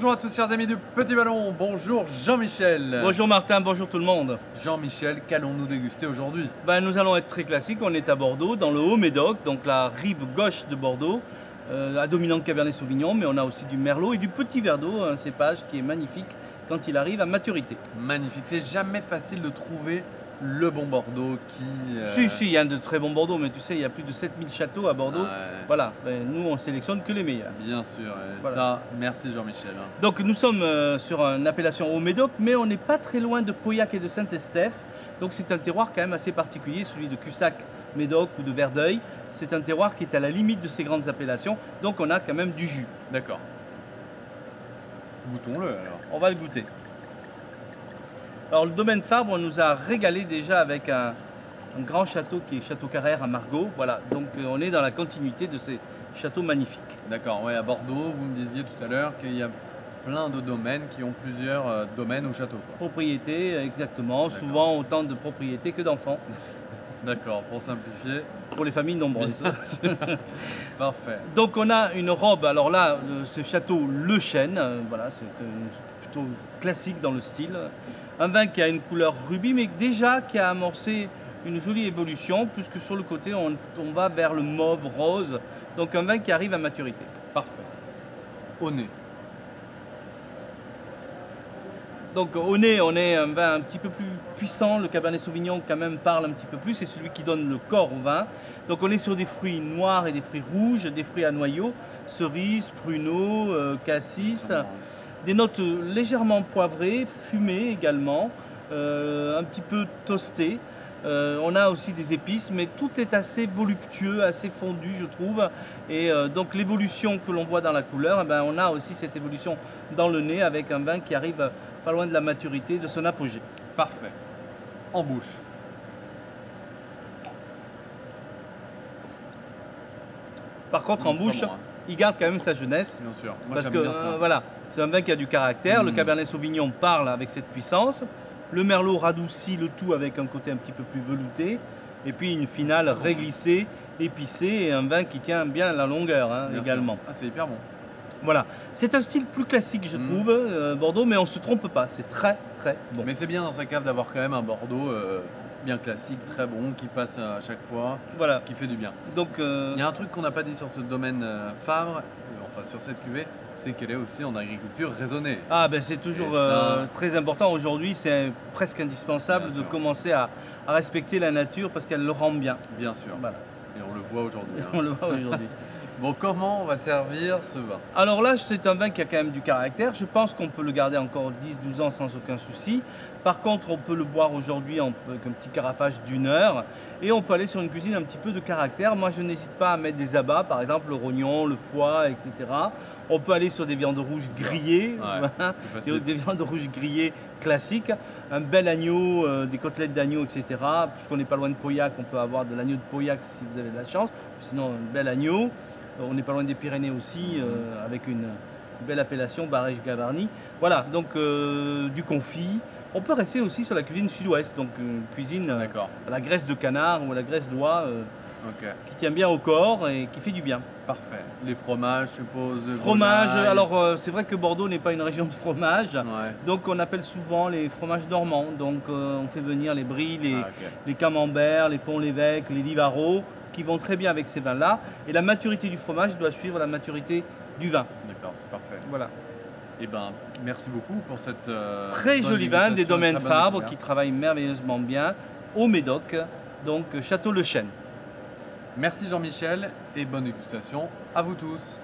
Bonjour à tous chers amis du Petit Ballon, bonjour Jean-Michel. Bonjour Martin, bonjour tout le monde. Jean-Michel, qu'allons-nous déguster aujourd'hui? Nous allons être très classiques, on est à Bordeaux, dans le Haut-Médoc, donc la rive gauche de Bordeaux, à dominante Cabernet Sauvignon, mais on a aussi du Merlot et du Petit Verdot, un cépage qui est magnifique quand il arrive à maturité. Magnifique, c'est jamais facile de trouver le bon Bordeaux qui... Si, il y a de très bons Bordeaux, mais tu sais, il y a plus de 7000 châteaux à Bordeaux. Ouais. Voilà, nous on sélectionne que les meilleurs. Bien sûr, Voilà. Ça, merci Jean-Michel. Donc nous sommes sur une appellation Haut-Médoc, mais on n'est pas très loin de Pauillac et de Saint-Estèphe. Donc c'est un terroir quand même assez particulier, celui de Cussac, Médoc ou de Verdeuil. C'est un terroir qui est à la limite de ces grandes appellations, donc on a quand même du jus. D'accord. Goûtons-le alors. On va le goûter. Alors le domaine Fabre nous a régalé déjà avec un grand château qui est Château Carrère à Margaux. Voilà, donc on est dans la continuité de ces châteaux magnifiques. D'accord, ouais, à Bordeaux, vous me disiez tout à l'heure qu'il y a plein de domaines qui ont plusieurs domaines ou châteaux. Propriété, exactement, souvent autant de propriétés que d'enfants. D'accord, pour simplifier. Pour les familles nombreuses. Parfait. Donc on a une robe, alors là, ce château Le Chêne, voilà, c'est plutôt classique dans le style. Un vin qui a une couleur rubis, mais déjà qui a amorcé une jolie évolution, puisque sur le côté, on va vers le mauve rose. Donc un vin qui arrive à maturité. Parfait. Au nez. Donc au nez, on est un vin un petit peu plus puissant. Le Cabernet Sauvignon quand même parle un petit peu plus. C'est celui qui donne le corps au vin. Donc on est sur des fruits noirs et des fruits rouges, des fruits à noyaux, cerises, pruneaux, cassis. Des notes légèrement poivrées, fumées également, un petit peu toastées. On a aussi des épices, mais tout est assez voluptueux, assez fondu, je trouve. Et donc l'évolution que l'on voit dans la couleur, on a aussi cette évolution dans le nez avec un vin qui arrive pas loin de la maturité, de son apogée. Parfait. En bouche. Par contre, en bouche, il garde quand même sa jeunesse. Bien sûr. Moi, parce j'aime que bien ça. voilà, c'est un vin qui a du caractère. Le Cabernet Sauvignon parle avec cette puissance. Le Merlot radoucit le tout avec un côté un petit peu plus velouté. Et puis une finale réglissée, épicée et un vin qui tient bien la longueur également. Ah, c'est hyper bon. Voilà, c'est un style plus classique je trouve, Bordeaux, mais on ne se trompe pas, c'est très très bon. Mais c'est bien dans sa cave d'avoir quand même un Bordeaux bien classique, très bon, qui passe à chaque fois, voilà. Qui fait du bien. Donc, il y a un truc qu'on n'a pas dit sur ce domaine Fabre, enfin sur cette cuvée, c'est qu'elle est aussi en agriculture raisonnée. Ah ben c'est toujours très important aujourd'hui, c'est presque indispensable de commencer à respecter la nature parce qu'elle le rend bien. Bien sûr, voilà. Et on le voit aujourd'hui. On le voit aujourd'hui. Bon, comment on va servir ce vin? Alors là, c'est un vin qui a quand même du caractère. Je pense qu'on peut le garder encore 10-12 ans sans aucun souci. Par contre, on peut le boire aujourd'hui avec un petit carafage d'1 heure. Et on peut aller sur une cuisine un petit peu de caractère. Moi, je n'hésite pas à mettre des abats, par exemple le rognon, le foie, etc. On peut aller sur des viandes rouges grillées, des viandes rouges grillées classiques. Un bel agneau, des côtelettes d'agneau, etc. Puisqu'on n'est pas loin de Pauillac, on peut avoir de l'agneau de Pauillac si vous avez de la chance. Sinon, un bel agneau. On n'est pas loin des Pyrénées aussi, avec une belle appellation, Barège-Gavarnie. Voilà, donc du confit. On peut rester aussi sur la cuisine sud-ouest, donc une cuisine à la graisse de canard ou à la graisse d'oie, qui tient bien au corps et qui fait du bien. Parfait. Les fromages, je suppose. Fromage, alors c'est vrai que Bordeaux n'est pas une région de fromage, donc on appelle souvent les fromages normands. Donc on fait venir les brie, les camemberts, les pont-l'évêque, les livarot, qui vont très bien avec ces vins-là. Et la maturité du fromage doit suivre la maturité du vin. D'accord, c'est parfait. Voilà. Eh ben, merci beaucoup pour cette très joli vin des domaines Fabre qui travaillent merveilleusement bien au Médoc, donc Château Le Chêne. Merci Jean-Michel et bonne dégustation à vous tous.